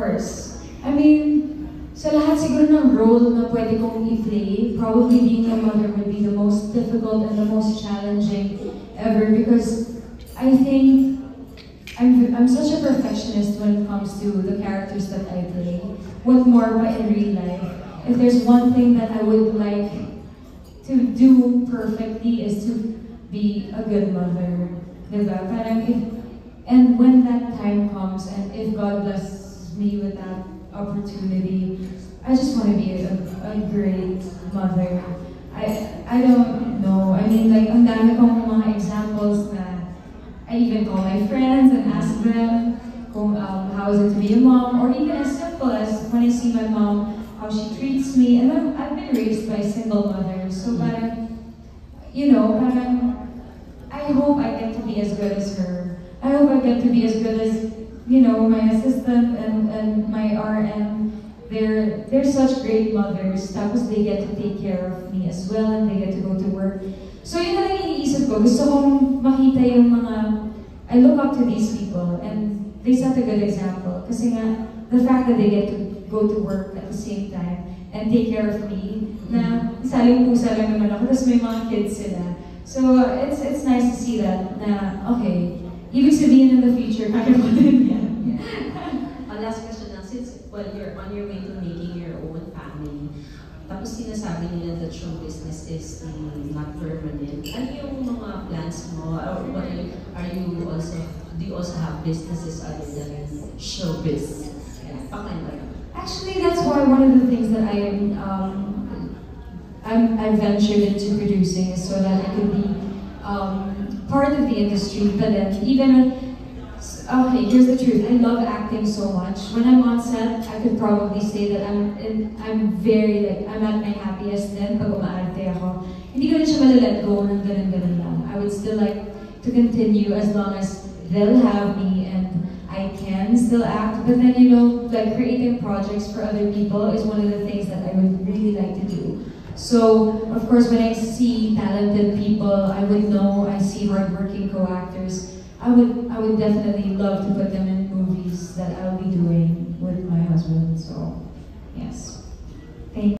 course. I mean, sa lahat siguro ng role na pwede kong i-play, probably being a mother would be the most difficult and the most challenging ever because I think I'm such a perfectionist when it comes to the characters that I play. What more but in real life? If there's one thing that I would like to do perfectly is to be a good mother. Diba? Parang and when that time comes and if God blesses me with that opportunity, I just want to be a great mother. I don't know. I mean, like, ang dami kong mga examples na I even call my friends and ask them kung, how is it to be a mom, or even as simple as when I see my mom, how she treats me. And I've been raised by a single mother, so parang, you know, parang, I hope I get to be as good as her. I hope I get to be as good as, you know, my assistant and my RN. They're such great mothers. Tapos they get to take care of me as well and they get to go to work. So yun na lang iniisip ko. Gusto kong makita yung mga, I look up to these people and they set a good example. Kasi nga, the fact that they get to go to work at the same time and take care of me, na saling pusa lang naman ako, tapos may mga kids sila. So it's nice to see that na, okay, ibig sabihin in the future, kaya ko din yan. Last question lang, since you're on your way to making your own family, tapos sinasabi nila that show business is not permanent. Ano yung mga plans mo? Or what are you also, do you also have businesses other than showbiz? Yeah, Actually, that's why one of the things that I ventured into producing is so that I could be part of the industry, but then even okay, here's the truth. I love acting so much. When I'm on set, I could probably say that I'm very, like, I'm at my happiest then pag umaarte ako. Hindi ko rin siya malalet go ng ganun-ganun lang. I would still like to continue as long as they'll have me and I can still act. But then, you know, like creating projects for other people is one of the things that I would really like to do. So, of course, when I see talented people, I would know, I see hardworking co-actors, I would definitely love to put them in movies that I'll be doing with my husband, so yes. Thank you.